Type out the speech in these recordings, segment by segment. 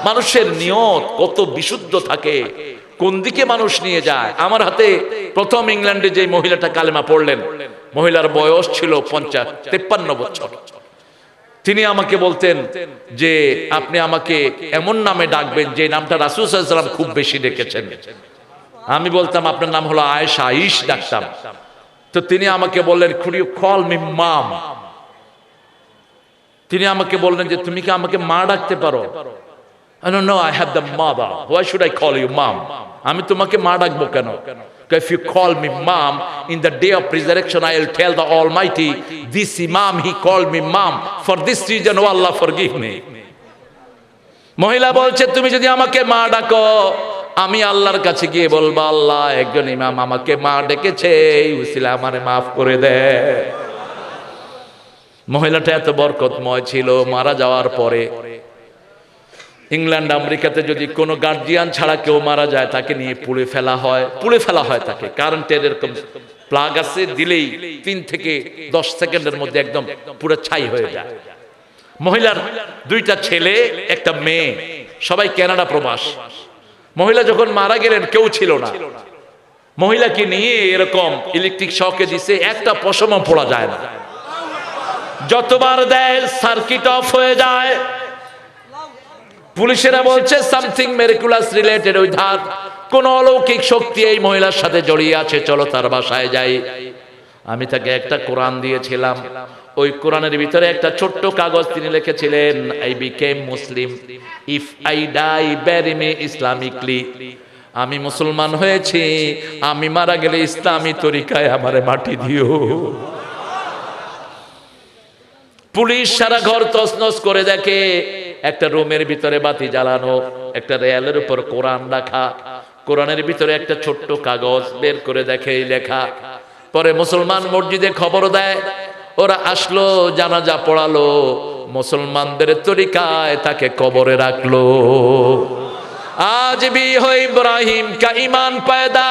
মানুষের নিয়ত কত বিশুদ্ধ থাকে, কোন দিকে মানুষ নিয়ে যায়। আমার হাতে প্রথম ইংল্যান্ডে যে মহিলাটা কালেমা পড়লেন, মহিলার বয়স ছিল 53 বছর। তিনি আমাকে বলতেন যে আপনি আমাকে এমন নামে ডাকবেন যে নামটা রাসূল সাল্লাল্লাহু আলাইহি ওয়াসাল্লাম খুব বেশি ডেকেছেন। আমি বলতাম আপনার নাম হলো আয়েশা, ইশ ডাকতাম। তো তিনি আমাকে বললেন could you call me mom? তিনি আমাকে বললেন যে তুমি কি আমাকে মা ডাকতে পারো? I don't know, I have the mother. Why should I call you mom? আমি তোমাকে মা ডাকবো কেন? If you call me mom, in the day of resurrection I will tell the Almighty, this Imam he called me mom. For this reason, oh Allah forgive me. মহিলা বলছে তুমি যদি আমাকে মা ডাকো, আমি আল্লাহর কাছে গিয়ে বলবো আল্লাহ একজন ইমাম আমাকে মা ডেকেছে, এই উসিলা আমারে মাফ করে দে। মহিলাটা এত বরকতময় ছিল, মারা যাওয়ার পরে ইংল্যান্ড আমেরিকাতে যদি কোনো গার্জিয়ান ছাড়া কেউ মারা যায় তাকে নিয়ে পুড়ে ফেলা হয় তাকে। কারেন্টের এরকম প্লাগ আছে, দিলেই 3 থেকে 10 সেকেন্ডের মধ্যে একদম পুরো ছাই হয়ে যায়। মহিলার 2টা ছেলে, একটা মেয়ে, সবাই কানাডা প্রবাস। মহিলা যখন মারা গেলেন কেউ ছিল না, মহিলাকে নিয়ে এরকম ইলেকট্রিক শকে দিছে, একটা পশমও পড়া যায় না, যতবার দেয় সার্কিট অফ হয়ে যায়। পুলিশেরা বলছে সামথিং মেরিকুলাস রিলেটেড উইথ হার, কোন অলৌকিক শক্তি এই মহিলার সাথে জড়িয়ে আছে, চলো তার বাসায় যাই। আমি তাকে একটা কোরআন দিয়েছিলাম, ওই কোরআনের ভিতরে একটা ছোট্ট কাগজ তিনি লিখেছিলেন I became Muslim if I die bury me Islamically. আমি মুসলমান হয়েছি, আমি মারা গেলে ইসলামী তরিকায় আমারে মাটি দিও। পুলিশ সারা ঘর তছনছ করে দেখে, একটা রুমের ভিতরে বাতি জ্বালানো, একটা রেয়ালের উপর কোরআন রাখা, কোরআনের ভিতরে একটা ছোট্ট কাগজ বের করে দেখে লেখা। পরে মুসলমান মসজিদে খবর দেয়, ওরা আসলো, জানাজা পড়ালো, মুসলমানদের তরিকায় তাকে কবরে রাখলো। आज भी हो इब्राहिम का ईमान पैदा,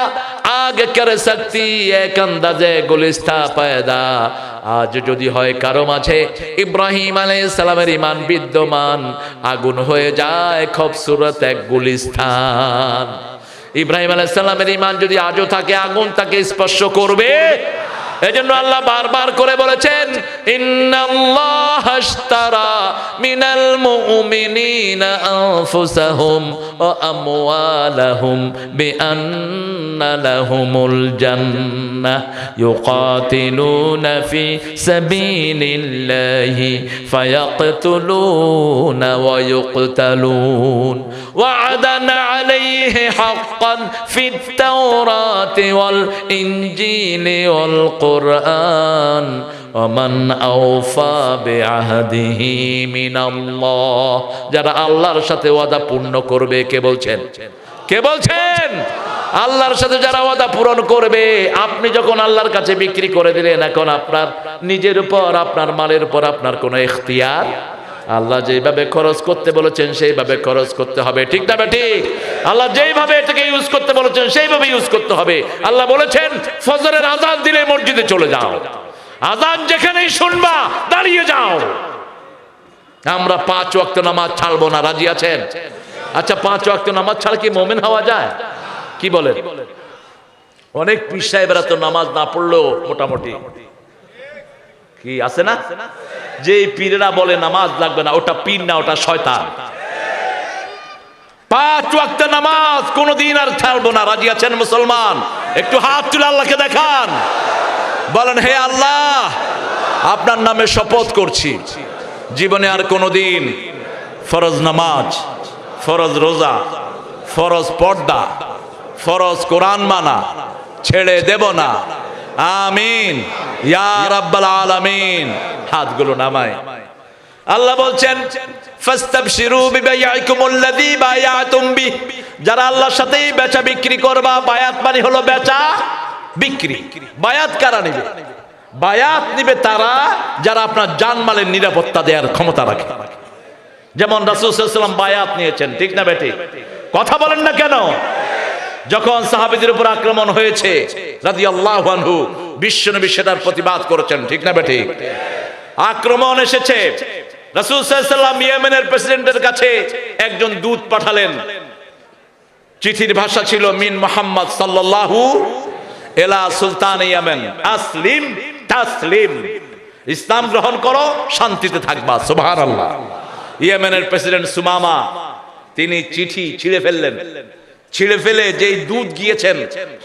आगे कर सकती एक अंदाजे गुलिस्ता पैदा। आज যদি হয় কারো মাঝে ইব্রাহিম আলাইহিস সালামের ঈমান বিদ্যমান, আগুন হয়ে যায় খুবসুরত এক গুলিস্তান। ইব্রাহিম আলাইহিস সালামের ঈমান যদি আজও থাকে, আগুন তাকে স্পর্শ করবে। এজন্য আল্লাহ বারবার করে বলেছেন ইন্নাল্লাহা আশতারা মিনাল মুমিনিনা আনফুসাহুম ওয়া আমওয়ালাহুম বিআন্না লাহুমুল জান্নাহ ইউকাতিলুনা ফি সাবিলিল্লাহি ফায়াকতুলুনা ওয়া ইউকতালুন ওয়া'দান আলাইহি হাক্কান ফিত তাওরাতি ওয়াল ইনজিলি ওয়াল কুরআন ওমান আওফা বিআহদিহি মিনাল্লাহ। যারা আল্লাহর সাথে ওয়াদা পূর্ণ করবে, কে বলছেন? কে বলছেন? আল্লাহর সাথে যারা ওয়াদা পূরণ করবে। আপনি যখন আল্লাহর কাছে বিক্রি করে দিলেন, এখন আপনার নিজের উপর, আপনার মালের উপর আপনার কোনো ইখতিয়ার। আল্লাহ যেভাবে খরচ করতে বলেছেন সেইভাবে খরচ করতে হবে, ঠিক না ঠিক? আল্লাহ যেইভাবে এটাকে ইউজ করতে বলেছেন সেইভাবে ইউজ করতে হবে। আল্লাহ বলেছেন ফজরের আযান দিলে মসজিদে চলে যাও, আযান যেখানেই শুনবা দাঁড়িয়ে যাও। আমরা 5 ওয়াক্ত নামাজ ছাড়বো না, রাজি আছেন? আচ্ছা, 5 ওয়াক্ত নামাজ ছাড়া কি মুমিন হওয়া যায়? কি বলেন? অনেক পীর সাহেবরা তো নামাজ না পড়লেও মোটামুটি কি আছে না, যে পীরেরা বলে নামাজ লাগবে না, ওটা পীর না, ওটা শয়তান। 5 ওয়াক্ত নামাজ কোনদিন আর ছাড়বো না, রাজি আছেন মুসলমান? একটু হাত তুলে আল্লাহকে দেখান, বলেন হে আল্লাহ, আপনার নামে শপথ করছি, জীবনে আর কোনদিন ফরজ নামাজ, ফরজ রোজা, ফরজ পর্দা, ফরজ কোরআন মানা ছেড়ে দেব না। আমিন ইয়া রাব্বাল আলামিন। হাতগুলো নামায়। আল্লাহ বলছেন ফাস্তাবশিরু বিবাইআকুমুল্লাযী বায়াতুম বি। যারা আল্লাহর সাথে বেচা বিক্রি করবা, বায়াত মানে হলো বেচা বিক্রি। বায়াত কারা নেবে? বায়াত নিবে তারা যারা আপনার জানমালের নিরাপত্তা দেওয়ার ক্ষমতা রাখে। যেমন রাসূল সাল্লাল্লাহু আলাইহি ওয়াসাল্লাম বায়াত নিয়েছেন, ঠিক না বেটি? কথা বলেন না কেন? যখন সাহাবীদের উপর আক্রমণ হয়েছে রাদিয়াল্লাহু আনহু, বিশ্বনবী সেটার প্রতিবাদ করেছেন, ঠিক না বেটি? আক্রমণ এসেছে, রাসূল সাল্লাল্লাহু আলাইহি ওয়াসাল্লাম ইয়েমেনের প্রেসিডেন্টের কাছে একজন দূত পাঠালেন। চিঠির ভাষা ছিল মিন মুহাম্মদ সাল্লাল্লাহু ইলা সুলতান ইয়েমেন আসলিম তাসলিম, ইসলাম গ্রহণ করো শান্তিতে থাকবা। সুবহানাল্লাহ। ইয়েমেনের প্রেসিডেন্ট সুমামা তিনি চিঠি ছিঁড়ে ফেললেন। ছিঁড়ে ফেলে যেই দূত গিয়েছেন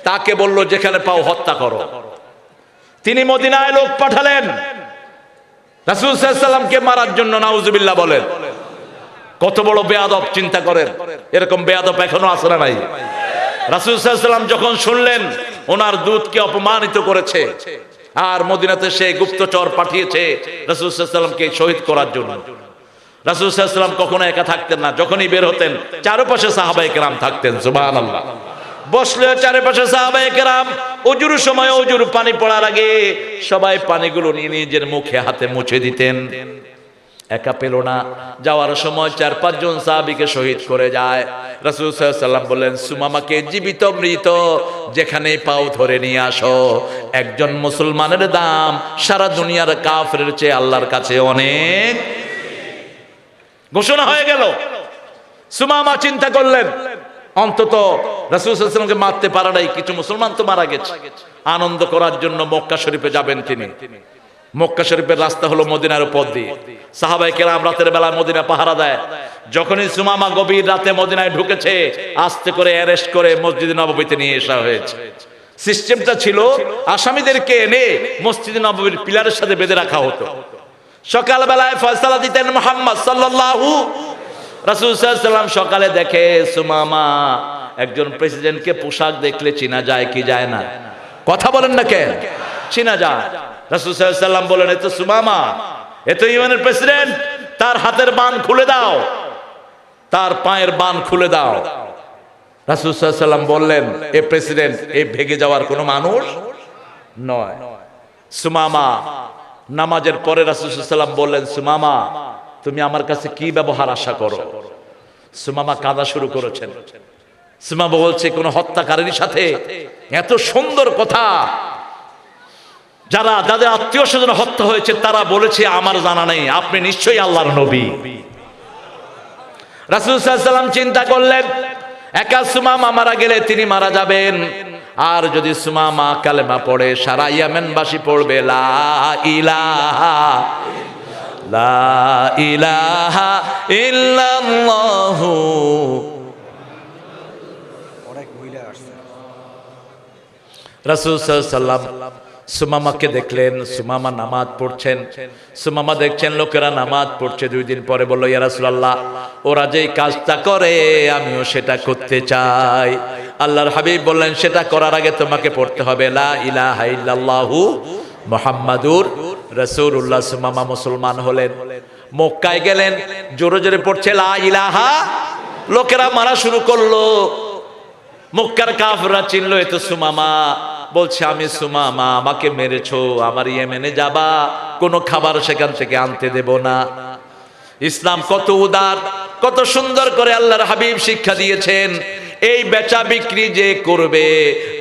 তাকে বলল যেখানে পাও হত্যা করো। তিনি মদিনায় লোক পাঠালেন রাসূল সাল্লাল্লাহু আলাইহি ওয়াসাল্লামকে মারার জন্য। নাউজুবিল্লাহ বলেন। কত বড় বেয়াদব, চিন্তা করেন। এরকম বেয়াদব এখনো আছে না নাই? রাসূল সাল্লাল্লাহু আলাইহি ওয়াসাল্লাম যখন শুনলেন ওনার দূতকে অপমানিত করেছে আর মদিনাতে সে গুপ্তচর পাঠিয়েছে রাসূল সাল্লাল্লাহু আলাইহি ওয়াসাল্লামকে শহীদ করার জন্য, রাসূল সাল্লাল্লাহু আলাইহি ওয়াসাল্লাম কখনো একা থাকতেন না। যখনই বের হতেন চারপাশে সাহাবায়ে কেরাম থাকতেন। সুবহানাল্লাহ। বসলে চারপাশে সাহাবায়ে কেরাম, ওযুর সময় ওযুর পানি পড়ার আগে সবাই পানিগুলো নিয়ে নিজের মুখে হাতে মুছে দিতেন। একা পেল না, যাওয়ার সময় 4-5 জন সাহাবীকে শহীদ করে যায়। রাসূল সাল্লাল্লাহু আলাইহি ওয়াসাল্লাম বললেন সুমামাকে জীবিত মৃত যেখানেই পাও ধরে নিয়ে আসো। একজন মুসলমানের দাম সারা দুনিয়ার কাফেরের চেয়ে আল্লাহর কাছে অনেক। ঘোষণা হয়ে গেল। সুমামা চিন্তা করলেন অন্তত রাসূল সাল্লাল্লাহু আলাইহি ওয়াসাল্লামকে মারতে পারা নাই, কিছু মুসলমান তো মারা গেছে। আনন্দ করার জন্য মক্কা শরীফে যাবেন তিনি। মক্কা শরীফের রাস্তা হলো মদিনার উপর দিয়ে। সাহাবায়ে কেরাম রাতের বেলা মদিনা পাহারা দেয়। যখনই সুমামা গভীর রাতে মদিনায় ঢুকেছে আস্তে করে অ্যারেস্ট করে মসজিদে নববীতে নিয়ে আসা হয়েছে। সিস্টেমটা ছিল আসামিদেরকে এনে মসজিদে নববীর পিলারের সাথে বেঁধে রাখা হতো। সকাল বেলায় ফয়সালা দিতেন মুহাম্মদ সাল্লাল্লাহু। রাসূল সাল্লাল্লাহু আলাইহি ওয়াসাল্লাম সকালে দেখে সুমামা একজন প্রেসিডেন্টকে পোশাক দেখলে চেনা যায় কি যায় না? কথা বলেন না কেন? চেনা যায়। রাসূল সাল্লাল্লাহু আলাইহি ওয়াসাল্লাম বলেন এ তো সুমামা, এ তো ইয়েমেনের প্রেসিডেন্ট, তার হাতের বাঁধ খুলে দাও, তার পায়ের বাঁধ খুলে দাও। রাসূল সাল্লাল্লাহু আলাইহি ওয়াসাল্লাম বললেন এ প্রেসিডেন্ট, এ ভেগে যাওয়ার কোনো মানুষ নয়। সুমামা নামাজের পরে রাসূল সাল্লাল্লাহু আলাইহি ওয়াসাল্লাম বললেন সুমামা তুমি আমার কাছে কি ব্যবহার আশা করো? সুমামা কাঁদা শুরু করেছেন। সুমামা বলছে কোন হত্যাকারীর সাথে এত সুন্দর কথা, যাদের আত্মীয় স্বজন হত্যা হয়েছে তারা বলেছে আমার জানা নেই, আপনি নিশ্চয়ই আল্লাহর নবী। রাসূল সাল্লাল্লাহু আলাইহি ওয়াসাল্লাম চিন্তা করলেন একা সুমামা মারা গেলে তিনি মারা যাবেন, আর যদি সুমামা কালেমা পড়ে সারা ইয়েমেনবাসী পড়বে লা ইলাহা লা ইলাহা ইল্লাল্লাহু। রাসূল সাল্লাল্লাহু আলাইহি ওয়াসাল্লাম সুমামাকে দেখলেন, সুমামা নামাজ পড়ছেন। সুমামা দেখছেন লোকেরা নামাজ পড়ছে। 2 দিন পরে বলল ইয়া রাসূলুল্লাহ ওরা যেই কাজটা করে আমিও সেটা করতে চাই। আল্লাহর হাবিব বললেন সেটা করার আগে তোমাকে পড়তে হবে লা ইলাহা ইল্লাল্লাহু মুহাম্মাদুর রাসূলুল্লাহ। সুমামা মুসলমান হলেন। মক্কায় গেলেন, জোরে জোরে পড়ছে লা ইলাহা। লোকেরা মারা শুরু করলো। মক্কার কাফেররা চিনলো এ তো সুমামা। বলছে আমি সুমামা, আমাকে মেরেছো, আমার ইয়েমেনে যাবা, কোনো খাবার সেখান থেকে আনতে দেব না। ইসলাম কত উদার, কত সুন্দর করে আল্লাহর হাবিব শিক্ষা দিয়েছেন। এই বেচা বিক্রি যে করবে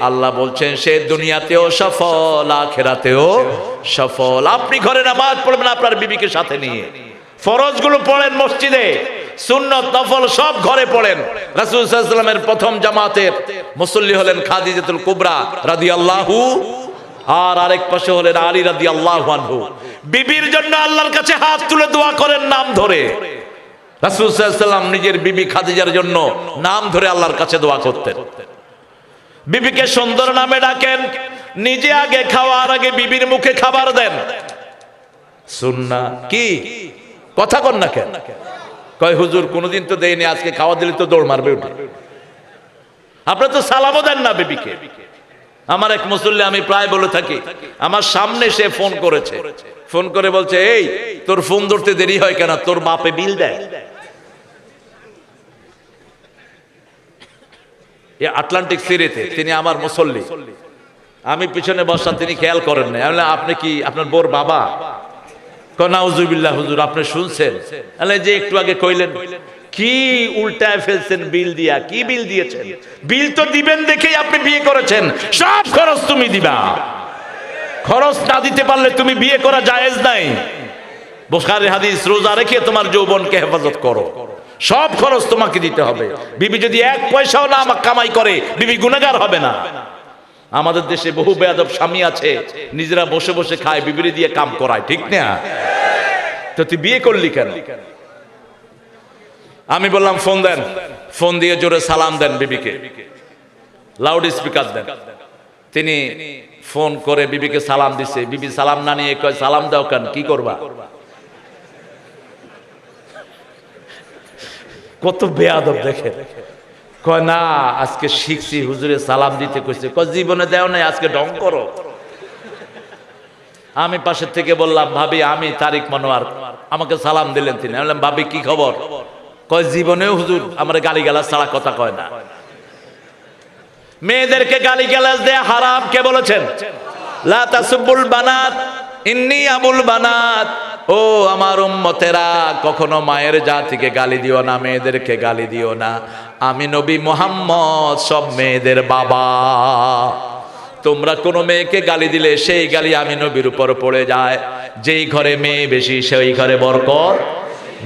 আল্লাহ বলছেন সে দুনিয়াতেও সফল আখিরাতেও সফল। আপনি ঘরে নামাজ পড়বেন আপনার বিবিকে সাথে নিয়ে, ফরজগুলো পড়েন মসজিদে, সুন্নত নফল সব ঘরে পড়েন। রাসূল সাল্লাল্লাহু আলাইহি ওয়াসাল্লামের প্রথম জামাতের মুসল্লি হলেন খাদিজাতুল কুবরা রাদিয়াল্লাহু, আর আরেক পাশে হলেন আলী রাদিয়াল্লাহু আনহু। বিবির জন্য আল্লাহর কাছে হাত তুলে দোয়া করেন নাম ধরে। রাসূল সাল্লাল্লাহু আলাইহি ওয়াসাল্লাম নিজের বিবি খাদিজার জন্য নাম ধরে আল্লাহর কাছে দোয়া করতেন। বিবিকে সুন্দর নামে ডাকেন, নিজে আগে খাওয়ার আগে বিবির মুখে খাবার দেন। সুন্নাহ কি কথা কন না কেন? কয় হুজুর কোনদিন তো দেয়নি, আজকে খাওয়া দিলে তো দৌড় মারবে উঠে। আপনারা তো সালামও দেন না বিবিকে। আমার এক মুসল্লি আমি প্রায় বলে থাকি, আমার সামনে সে ফোন করেছে, ফোন করে বলছে এই তোর ফোন ধরতে দেরি হয় কেন, তোর বাপে বিল দেয়। আটলান্টিক সিটিতে তিনি আমার মুসল্লি, আমি পিছনে বসা, তিনি খেয়াল করেন না। আমি বললাম আপনি কি আপনার বোর বাবা? নাউজুবিল্লাহ হুজুর আপনি শুনছেন? যে একটু আগে কইলেন কি উল্টায় ফেলছেন বিল দিয়া। কি বিল দিয়েছেন? বিল তো দিবেন দেখেই আপনি বিয়ে করেছেন, সব খরচ তুমি দিবা। খরচ না দিতে পারলে তুমি বিয়ে করা জায়েজ নাই। বুখারী হাদিস, রোজা রেখে তোমার যৌবনকে হেফাজত করো, সব খরচ তোমাকে দিতে হবে। বিবি যদি এক পয়সাও না আমাকে কামাই করে, বিবি গুনাহগার হবে না। আমাদের দেশে বহু বেয়াদব স্বামী আছে, নিজেরা বসে বসে খায়, বিবিরে দিয়ে কাম করায়, ঠিক না? তো তুই বিয়ে করলি কেন? আমি বললাম ফোন দেন, ফোন দিয়ে জোরে সালাম দেন বিবিকে, লাউড স্পিকার দেন। তিনি ফোন করে বিবিকে সালাম দিছে, বিবি সালাম না নিয়ে কয় সালাম দাও কেন, কি করবা? কত বেয়াদব দেখে। কয় না আজকে শিখছি, হুজুরে সালাম দিতে কইছে। কয় জীবনে দেও নাই, আজকে ঢং করো। আমি পাশের থেকে বললাম ভাবি আমি তারিক মনোয়ার, আমাকে সালাম দিলেন তিনি। আমি বললাম ভাবি কি খবর? কয় জীবনেও হুজুর আমার গালিগালাজ ছাড়া কথা কয় না। মেয়েদেরকে গালিগালাজ দেয়া হারাম কে বলেছেন? লা তাসুবুল বানাত ইন্নী আবুল বানাত। ও আমার উম্মতেরা, কখনো মায়ের জাতিকে গালি দিও না, মেয়েদেরকে গালি দিও না। আমি নবী মুহাম্মদ সব মেয়েদের বাবা। তোমরা কোনো মেয়েকে গালি দিলে সেই গালি আমি নবীর উপর পড়ে যায়। যেই ঘরে মেয়ে বেশি সেই ঘরে বরকত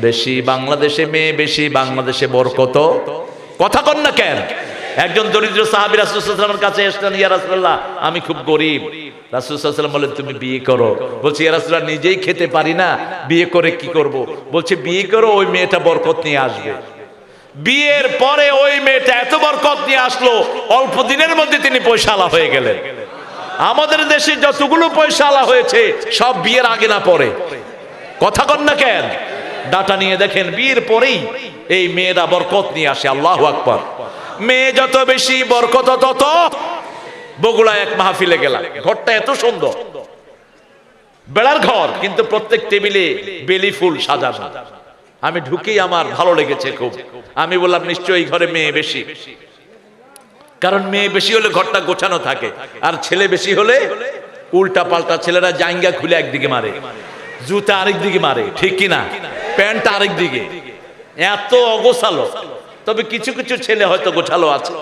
বেশি। বাংলাদেশে মেয়ে বেশি, বাংলাদেশে বরকত। কথা কন না কেন? একজন দরিদ্র সাহাবী রাসূল সাল্লাল্লাহু আলাইহি ওয়াসাল্লামের কাছে আসলেন, ইয়া রাসূলুল্লাহ আমি খুব গরিব। রাসূল সাল্লাল্লাহু আলাইহি ওয়াসাল্লাম বলেন তুমি বিয়ে করো। বলছে ইয়া রাসূলুল্লাহ নিজেই খেতে পারি না, বিয়ে করে কি করব? বলছে বিয়ে করো, ওই মেয়েটা বরকত নিয়ে আসবে। বিয়ের পরে ওই মেয়েটা এত বরকত নিয়ে আসলো, অল্প দিনের মধ্যে তিনি পয়সাওয়ালা হয়ে গেলেন। আমাদের দেশে যতগুলো পয়সাওয়ালা হয়েছে সব বিয়ের আগে না পরে। কথা কন না কেন? ডাটা নিয়ে দেখেন, বিয়ের পরেই এই মেয়েরা বরকত নিয়ে আসে। আল্লাহু আকবার। মেয়ে যত বেশি বরকত তত। বগুড়া এক মাহফিলে গেলাম, ঘরটা এত সুন্দর, বেড়ার ঘর, কিন্তু প্রত্যেক টেবিলে বেলি ফুল সাজানো। আমি ঢুকেই আমার ভালো লেগেছে খুব। আমি বললাম নিশ্চয়ই ঘরে মেয়ে বেশি, কারণ মেয়ে বেশি হলে ঘরটা গোছানো থাকে, আর ছেলে বেশি হলে উল্টা পাল্টা। ছেলেরা জাঙ্গা খুলে একদিকে মারে, জুতা আরেক দিকে মারে, ঠিক কিনা? প্যান্ট আরেক দিকে, এত অগোছালো। তবে কিছু কিছু ছেলে হয়তো গোছালো আছে।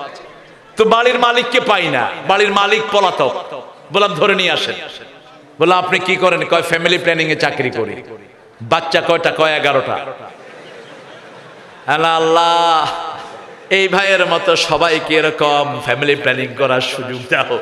তো বাড়ির মালিককে পাই না, বাড়ির মালিক পলাতক। বললাম ধরে নিয়ে আসেন। বললাম আপনি কি করেন? কয় ফ্যামিলি প্ল্যানিং এ চাকরি করি। বাচ্চা কয়টা? কয় 11টা। আল্লাহ, এই ভাইয়ের মতো সবাইকে এরকম ফ্যামিলি প্ল্যানিং করার সুযোগ দাও।